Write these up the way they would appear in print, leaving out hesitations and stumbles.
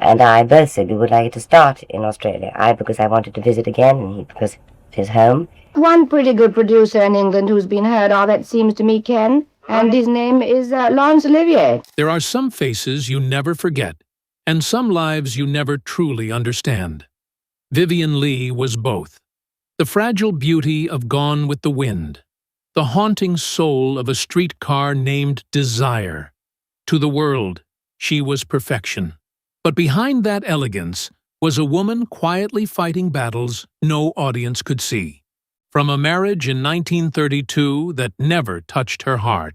and I both said we would like it to start in Australia. I because I wanted to visit again, and he because it's his home. One pretty good producer in England who's been heard of, it seems to me, Ken, and his name is Laurence Olivier. There are some faces you never forget, and some lives you never truly understand. Vivien Leigh was both. The fragile beauty of Gone with the Wind, the haunting soul of a streetcar named Desire. To the world, she was perfection. But behind that elegance was a woman quietly fighting battles no audience could see. From a marriage in 1932 that never touched her heart,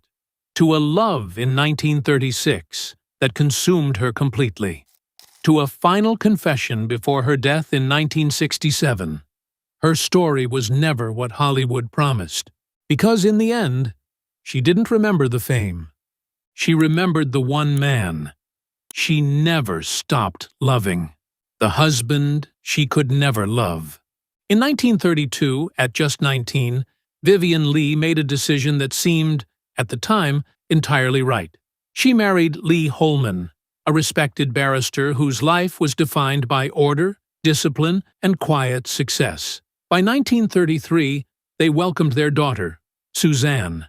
to a love in 1936 that consumed her completely, to a final confession before her death in 1967. Her story was never what Hollywood promised, because in the end, she didn't remember the fame. She remembered the one man she never stopped loving, the husband she could never love. In 1932, at just 19, Vivien Leigh made a decision that seemed, at the time, entirely right. She married Lee Holman, a respected barrister whose life was defined by order, discipline, and quiet success. By 1933, they welcomed their daughter, Suzanne,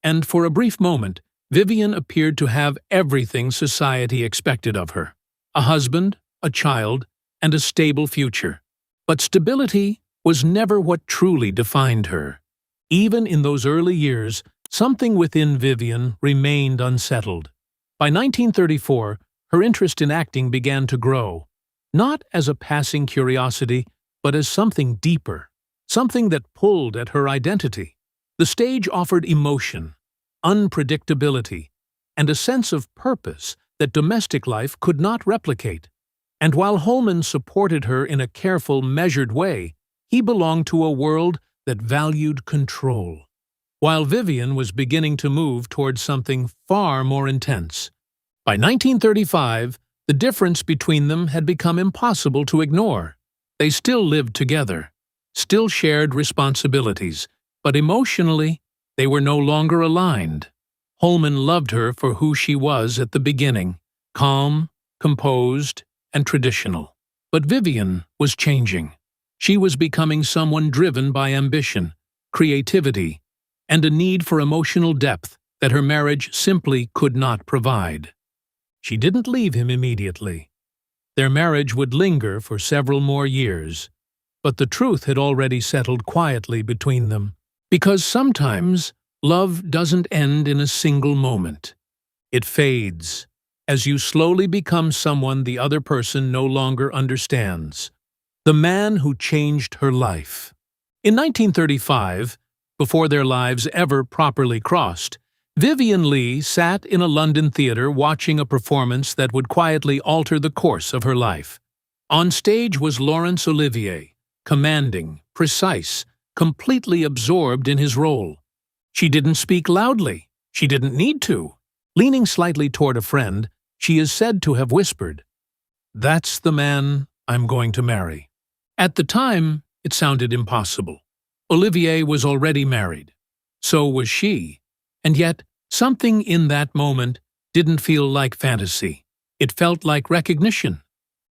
and for a brief moment, Vivien appeared to have everything society expected of her: a husband, a child, and a stable future. But stability was never what truly defined her. Even in those early years, something within Vivien remained unsettled. By 1934, her interest in acting began to grow, not as a passing curiosity, but as something deeper, something that pulled at her identity. The stage offered emotion, unpredictability, and a sense of purpose that domestic life could not replicate. And while Holman supported her in a careful, measured way, he belonged to a world that valued control, while Vivien was beginning to move towards something far more intense. By 1935, the difference between them had become impossible to ignore. They still lived together, still shared responsibilities, but emotionally, they were no longer aligned. Holman loved her for who she was at the beginning, calm, composed, and traditional. But Vivien was changing. She was becoming someone driven by ambition, creativity, and a need for emotional depth that her marriage simply could not provide. She didn't leave him immediately. Their marriage would linger for several more years, but the truth had already settled quietly between them. Because sometimes love doesn't end in a single moment. It fades, as you slowly become someone the other person no longer understands. The man who changed her life. In 1935, before their lives ever properly crossed, Vivien Leigh sat in a London theatre watching a performance that would quietly alter the course of her life. On stage was Laurence Olivier, commanding, precise, completely absorbed in his role. She didn't speak loudly. She didn't need to. Leaning slightly toward a friend, she is said to have whispered, "That's the man I'm going to marry." At the time, it sounded impossible. Olivier was already married. So was she. And yet, something in that moment didn't feel like fantasy. It felt like recognition.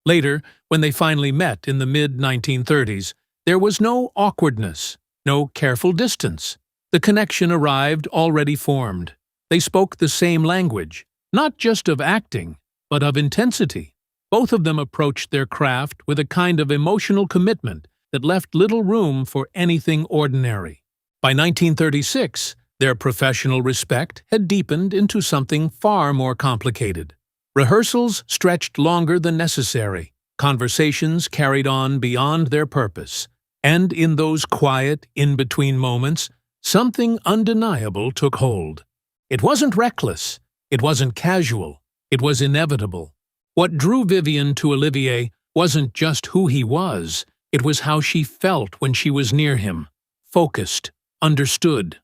Later, when they finally met in the mid-1930s, there was no awkwardness, no careful distance. The connection arrived already formed. They spoke the same language, not just of acting, but of intensity. Both of them approached their craft with a kind of emotional commitment that left little room for anything ordinary. By 1936, their professional respect had deepened into something far more complicated. Rehearsals stretched longer than necessary. Conversations carried on beyond their purpose. And in those quiet, in-between moments, something undeniable took hold. It wasn't reckless. It wasn't casual. It was inevitable. What drew Vivien to Olivier wasn't just who he was. It was how she felt when she was near him. Focused, understood,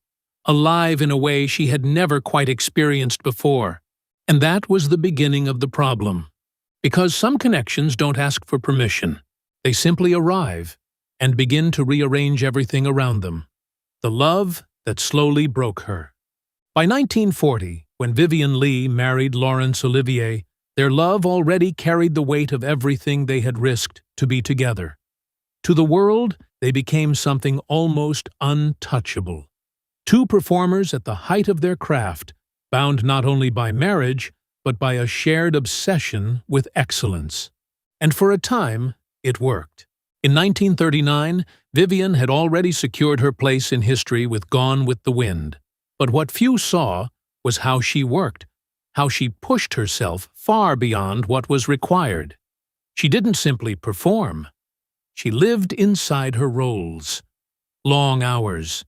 alive in a way she had never quite experienced before. And that was the beginning of the problem. Because some connections don't ask for permission. They simply arrive and begin to rearrange everything around them. The love that slowly broke her. By 1940, when Vivien Leigh married Laurence Olivier, Their love already carried the weight of everything they had risked to be together. To the world, they became something almost untouchable. Two performers at the height of their craft, bound not only by marriage, but by a shared obsession with excellence. And for a time, it worked. In 1939, Vivien had already secured her place in history with Gone with the Wind. But what few saw was how she worked, how she pushed herself far beyond what was required. She didn't simply perform. She lived inside her roles. Long hours,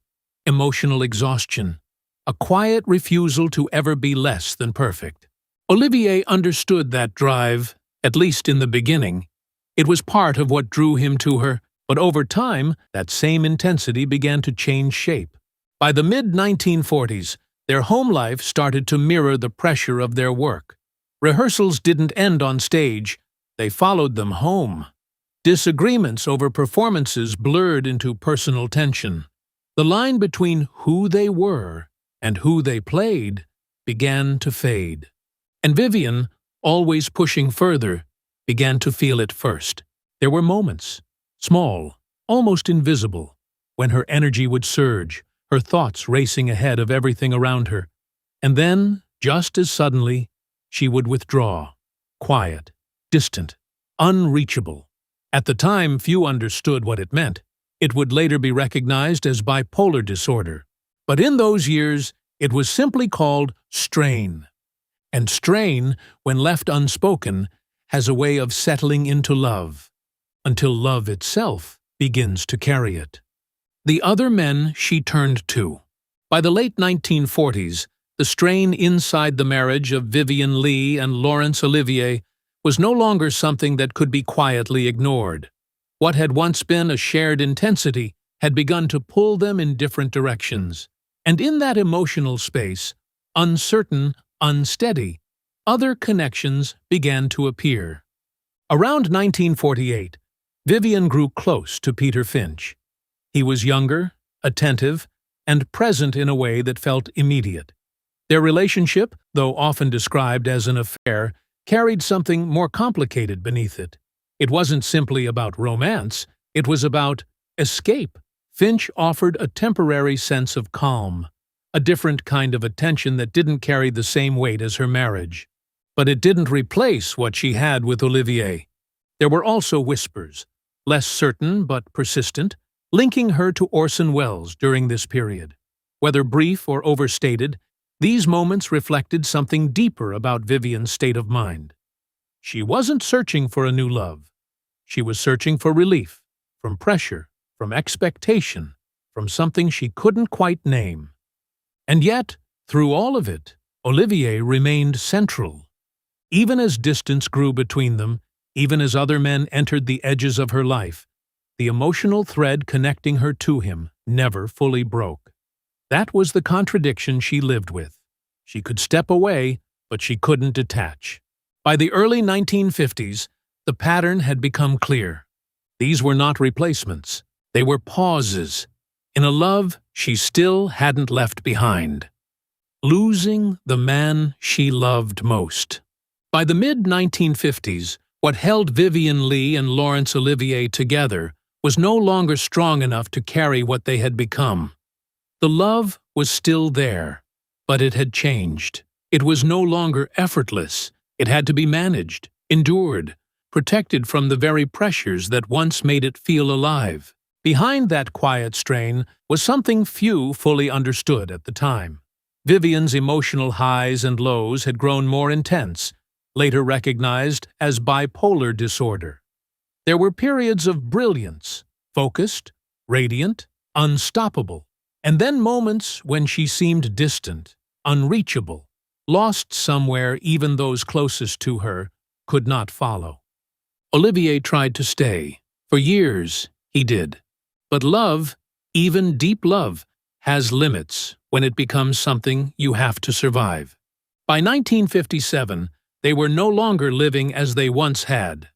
emotional exhaustion, a quiet refusal to ever be less than perfect. Olivier understood that drive, at least in the beginning. It was part of what drew him to her, but over time, that same intensity began to change shape. By the mid-1940s, their home life started to mirror the pressure of their work. Rehearsals didn't end on stage, they followed them home. Disagreements over performances blurred into personal tension. The line between who they were and who they played began to fade. And Vivien, always pushing further, began to feel it first. There were moments, small, almost invisible, when her energy would surge, her thoughts racing ahead of everything around her. And then, just as suddenly, she would withdraw, quiet, distant, unreachable. At the time, few understood what it meant. It would later be recognized as bipolar disorder. But in those years, it was simply called strain. And strain, when left unspoken, has a way of settling into love, until love itself begins to carry it. The other men she turned to. By the late 1940s, the strain inside the marriage of Vivien Leigh and Laurence Olivier was no longer something that could be quietly ignored. What had once been a shared intensity had begun to pull them in different directions. And in that emotional space, uncertain, unsteady, other connections began to appear. Around 1948, Vivien grew close to Peter Finch. He was younger, attentive, and present in a way that felt immediate. Their relationship, though often described as an affair, carried something more complicated beneath it. It wasn't simply about romance, it was about escape. Finch offered a temporary sense of calm, a different kind of attention that didn't carry the same weight as her marriage. But it didn't replace what she had with Olivier. There were also whispers, less certain but persistent, linking her to Orson Welles during this period. Whether brief or overstated, these moments reflected something deeper about Vivien's state of mind. She wasn't searching for a new love. She was searching for relief, from pressure, from expectation, from something she couldn't quite name. And yet, through all of it, Olivier remained central. Even as distance grew between them, even as other men entered the edges of her life, the emotional thread connecting her to him never fully broke. That was the contradiction she lived with. She could step away, but she couldn't detach. By the early 1950s, the pattern had become clear. These were not replacements. They were pauses in a love she still hadn't left behind. Losing the man she loved most. By the mid-1950s, what held Vivien Leigh and Laurence Olivier together was no longer strong enough to carry what they had become. The love was still there, but it had changed. It was no longer effortless. It had to be managed, endured, protected from the very pressures that once made it feel alive. Behind that quiet strain was something few fully understood at the time. Vivien's emotional highs and lows had grown more intense, later recognized as bipolar disorder. There were periods of brilliance, focused, radiant, unstoppable, and then moments when she seemed distant, unreachable, lost somewhere even those closest to her could not follow. Olivier tried to stay. For years, he did. But love, even deep love, has limits when it becomes something you have to survive. By 1957, they were no longer living as they once had.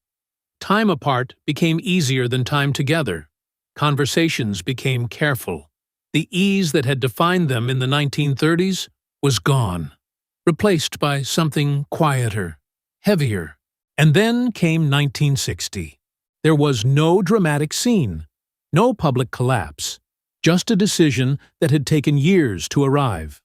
Time apart became easier than time together. Conversations became careful. The ease that had defined them in the 1930s was gone, replaced by something quieter, heavier. And then came 1960. There was no dramatic scene, no public collapse, just a decision that had taken years to arrive.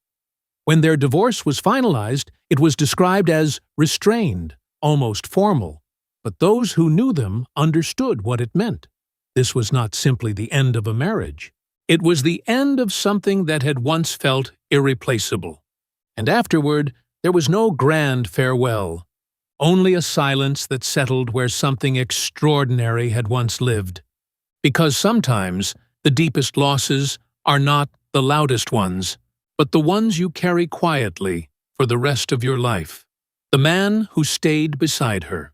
When their divorce was finalized, it was described as restrained, almost formal, but those who knew them understood what it meant. This was not simply the end of a marriage. It was the end of something that had once felt irreplaceable. And afterward, there was no grand farewell, only a silence that settled where something extraordinary had once lived. Because sometimes the deepest losses are not the loudest ones, but the ones you carry quietly for the rest of your life. The man who stayed beside her.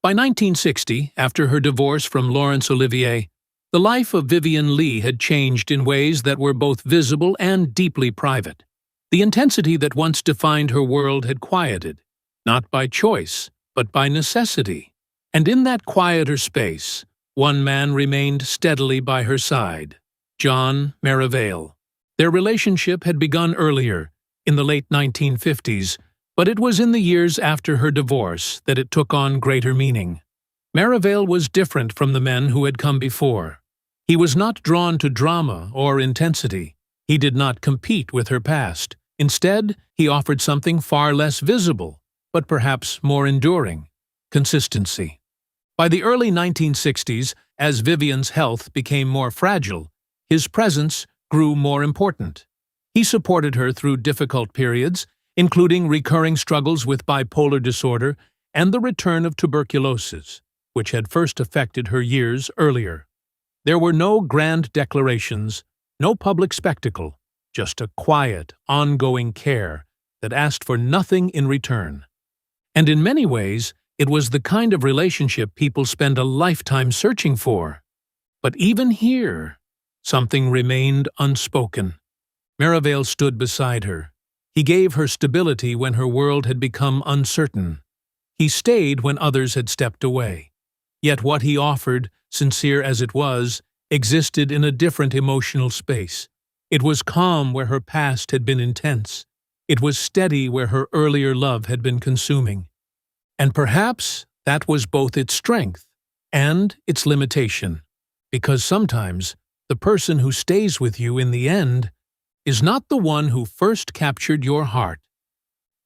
By 1960, after her divorce from Laurence Olivier, the life of Vivien Leigh had changed in ways that were both visible and deeply private. The intensity that once defined her world had quieted, not by choice, but by necessity. And in that quieter space, one man remained steadily by her side, John Merivale. Their relationship had begun earlier, in the late 1950s, but it was in the years after her divorce that it took on greater meaning. Merivale was different from the men who had come before. He was not drawn to drama or intensity. He did not compete with her past. Instead, he offered something far less visible, but perhaps more enduring: consistency. By the early 1960s, as Vivien's health became more fragile, his presence grew more important. He supported her through difficult periods, including recurring struggles with bipolar disorder and the return of tuberculosis, which had first affected her years earlier. There were no grand declarations, no public spectacle, just a quiet, ongoing care that asked for nothing in return. And in many ways, it was the kind of relationship people spend a lifetime searching for. But even here, something remained unspoken. Merivale stood beside her. He gave her stability when her world had become uncertain. He stayed when others had stepped away. Yet what he offered, sincere as it was, existed in a different emotional space. It was calm where her past had been intense. It was steady where her earlier love had been consuming. And perhaps that was both its strength and its limitation, because sometimes the person who stays with you in the end is not the one who first captured your heart.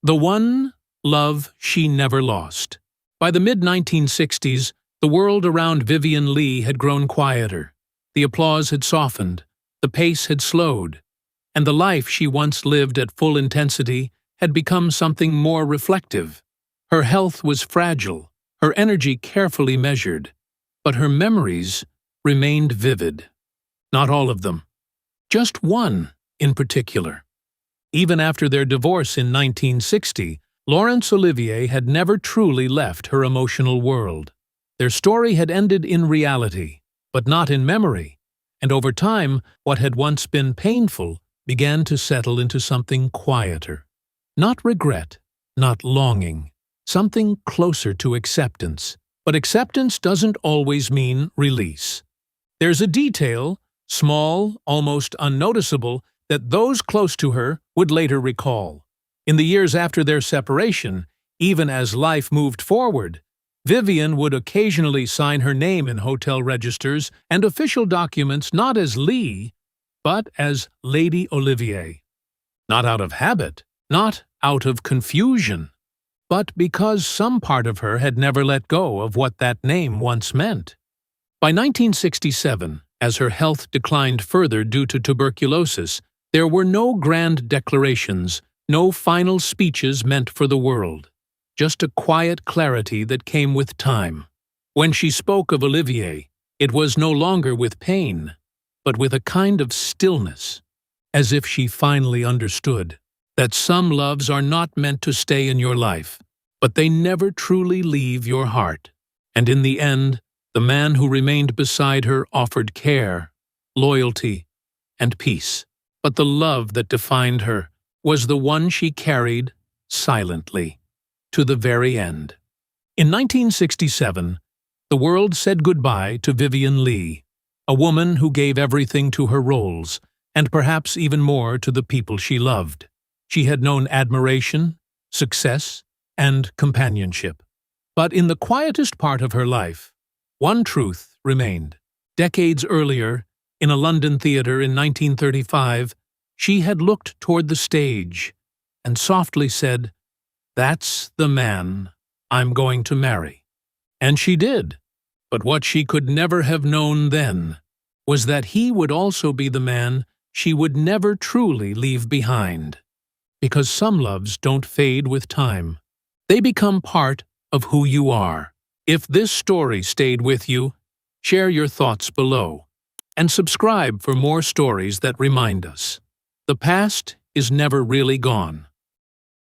The one love she never lost. By the mid-1960s, the world around Vivien Leigh had grown quieter. The applause had softened, the pace had slowed, and the life she once lived at full intensity had become something more reflective. Her health was fragile, her energy carefully measured, but her memories remained vivid. Not all of them. Just one in particular. Even after their divorce in 1960, Laurence Olivier had never truly left her emotional world. Their story had ended in reality, but not in memory, and over time, what had once been painful began to settle into something quieter. Not regret, not longing, something closer to acceptance. But acceptance doesn't always mean release. There's a detail, small, almost unnoticeable, that those close to her would later recall. In the years after their separation, even as life moved forward, Vivien would occasionally sign her name in hotel registers and official documents not as Leigh, but as Lady Olivier. Not out of habit, not out of confusion, but because some part of her had never let go of what that name once meant. By 1967, as her health declined further due to tuberculosis, there were no grand declarations, no final speeches meant for the world, just a quiet clarity that came with time. When she spoke of Olivier, it was no longer with pain, but with a kind of stillness, as if she finally understood that some loves are not meant to stay in your life, but they never truly leave your heart. And in the end, the man who remained beside her offered care, loyalty, and peace. But the love that defined her was the one she carried silently to the very end. In 1967, the world said goodbye to Vivien Leigh, a woman who gave everything to her roles, and perhaps even more to the people she loved. She had known admiration, success, and companionship. But in the quietest part of her life, one truth remained. Decades earlier, in a London theatre in 1935, she had looked toward the stage and softly said, "That's the man I'm going to marry." And she did. But what she could never have known then was that he would also be the man she would never truly leave behind. Because some loves don't fade with time. They become part of who you are. If this story stayed with you, share your thoughts below. And subscribe for more stories that remind us. The past is never really gone.